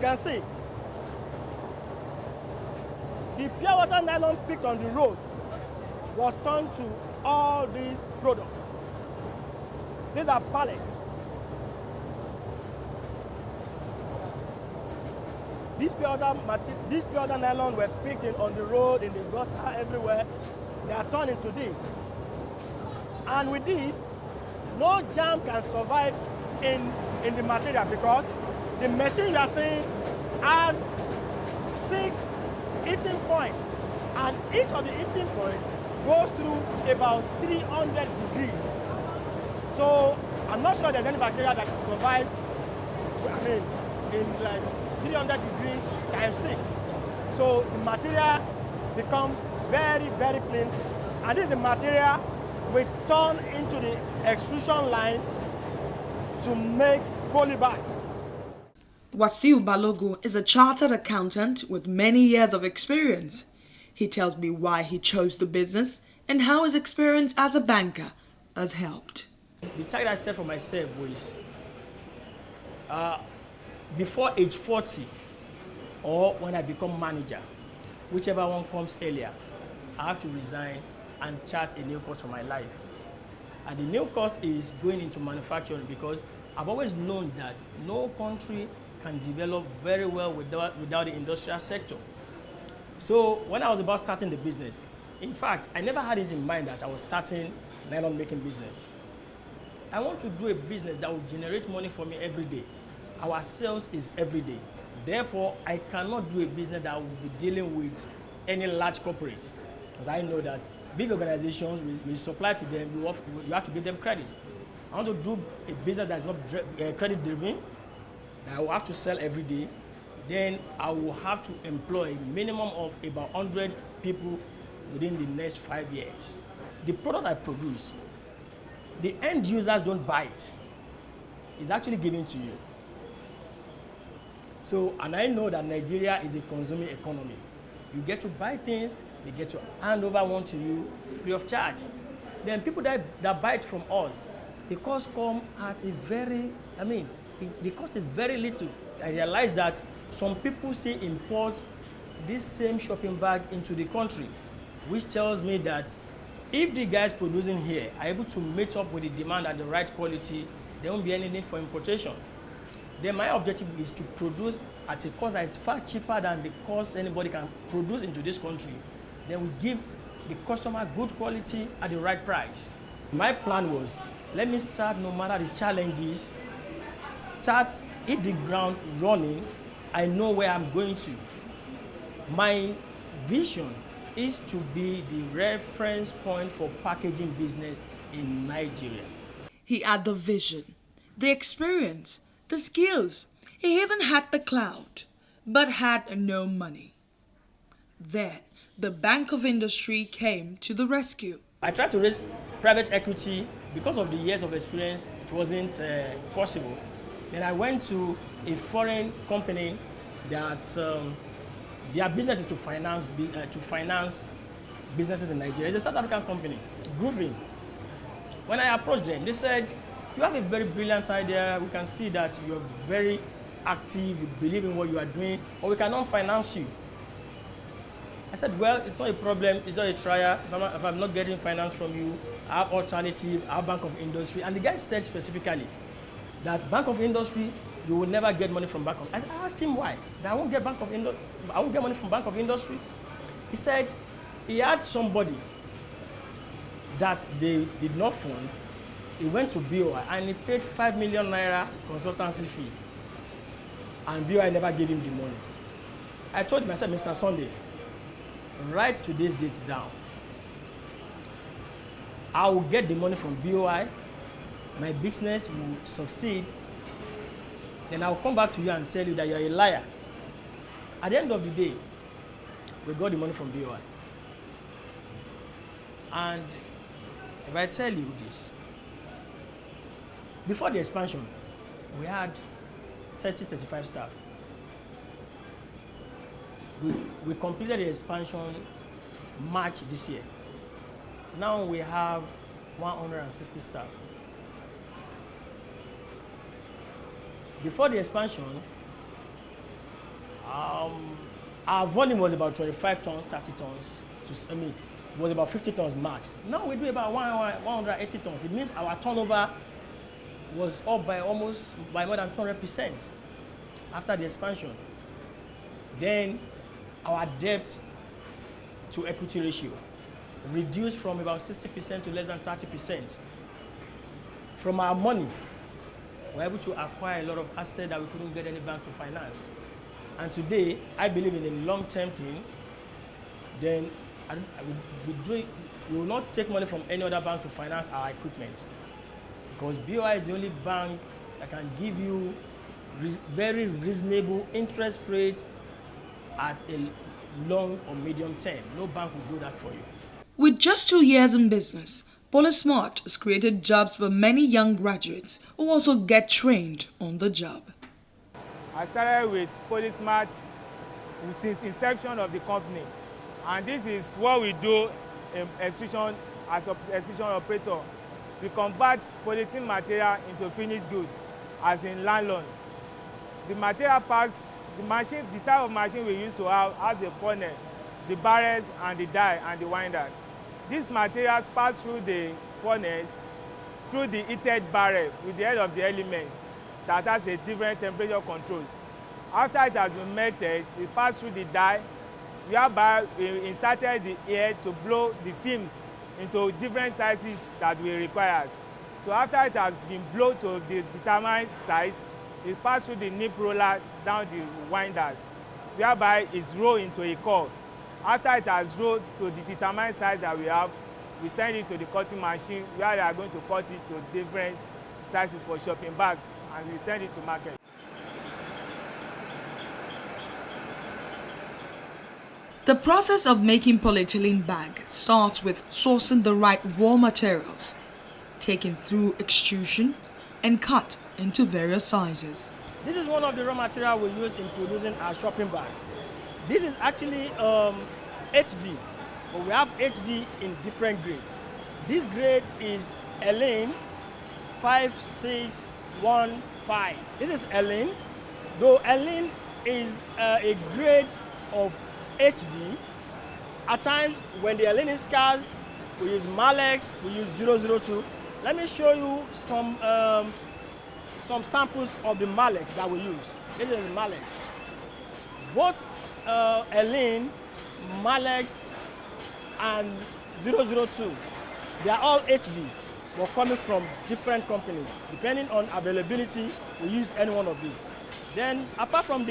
can see the pure water nylon picked on the road was turned to all these products. These are pallets. These pure water nylon were picked in on the road, in the gutter, everywhere. They are turned into this. And with this, no germ can survive in the material because the machine you are seeing has 6 etching points, and each of the etching points goes through about 300 degrees. So I'm not sure there's any bacteria that can survive, I mean, in like 300 degrees times 6. So the material becomes very, very clean. And this is the material we turn into the extrusion line to make polybag. Wasiu Balogun is a chartered accountant with many years of experience. He tells me why he chose the business and how his experience as a banker has helped. The target I set for myself was before age 40 or when I become manager, whichever one comes earlier, I have to resign and chart a new course for my life. And the new course is going into manufacturing because I've always known that no country can develop very well without the industrial sector. So when I was about starting the business, in fact, I never had it in mind that I was starting nylon making business. I want to do a business that will generate money for me every day. Our sales is every day. Therefore, I cannot do a business that will be dealing with any large corporate, because I know that big organizations, we supply to them, you have to give them credit. I want to do a business that is not credit driven, that I will have to sell every day. Then I will have to employ a minimum of about 100 people within the next 5 years. The product I produce, the end users don't buy it. It's actually given to you. So, and I know that Nigeria is a consuming economy. You get to buy things, they get to hand over one to you free of charge. Then people that buy it from us, the cost come at a very, they cost a very little. I realize that some people still import this same shopping bag into the country, which tells me that if the guys producing here are able to meet up with the demand at the right quality, there won't be any need for importation. Then my objective is to produce at a cost that is far cheaper than the cost anybody can produce into this country. Then we give the customer good quality at the right price. My plan was, let me start no matter the challenges, hit the ground running. I know where I'm going to. My vision is to be the reference point for packaging business in Nigeria. He had the vision, the experience, the skills. He even had the clout, but had no money. Then, the Bank of Industry came to the rescue. I tried to raise private equity. Because of the years of experience, it wasn't possible. Then I went to a foreign company that their business is to finance businesses in Nigeria. It's a South African company, Grooving. When I approached them, they said, you have a very brilliant idea. We can see that you're very active, you believe in what you are doing, but we cannot finance you. I said, well, it's not a problem, it's just a trial. If I'm not getting finance from you, I have alternative, I have Bank of Industry. And the guy said specifically that Bank of Industry, you will never get money from Bank of. I asked him why. That I won't get money from Bank of Industry. He said he had somebody that they did not fund. He went to BOI and he paid 5 million naira consultancy fee. And BOI never gave him the money. I told him, I said, Mr. Sunday, write today's date down. I will get the money from BOI. My business will succeed. Then I will come back to you and tell you that you are a liar. At the end of the day, we got the money from BOI. And if I tell you this, before the expansion, we had 35 staff. We completed the expansion March this year. Now we have 160 staff. Before the expansion, Our volume was about 25 tons, 30 tons. It was about 50 tons max. Now we do about 180 tons. It means our turnover was up by more than 200% after the expansion. Then our debt to equity ratio reduced from about 60% to less than 30%. From our money, we're able to acquire a lot of assets that we couldn't get any bank to finance. And today, I believe in a long-term thing. Then we will not take money from any other bank to finance our equipment, because BOI is the only bank that can give you very reasonable interest rates at a long or medium term. No bank will do that for you. With just 2 years in business, Polysmart has created jobs for many young graduates who also get trained on the job. I started with Polysmart since inception of the company, and this is what we do in extrusion as an extrusion operator. We convert polyethylene material into finished goods, as in nylon. The material pass the machine. The type of machine we use to have has a funnel, the barrels, and the die and the winders. These materials pass through the furnace, through the heated barrel with the head of the element that has a different temperature controls. After it has been melted, it passed through the die, whereby we inserted the air to blow the films into different sizes that we require. So after it has been blown to the determined size, it passed through the nip roller down the winders, whereby it's rolled into a core. After it has rolled to the determined size that we have, we send it to the cutting machine, where they are going to cut it to different sizes for shopping bag, and we send it to market. The process of making polyethylene bag starts with sourcing the right raw materials, taken through extrusion, and cut into various sizes. This is one of the raw materials we use in producing our shopping bags. This is actually HD, but we have HD in different grades. This grade is Ellen 5615. This is Ellen, though Ellen is a grade of HD. At times, when the Ellen is scarce, we use Malex, we use 002. Let me show you some samples of the Malex that we use. This is the Malex. Both Ellen, Malex, and 002, they are all HD, but coming from different companies. Depending on availability, we use any one of these. Then, apart from the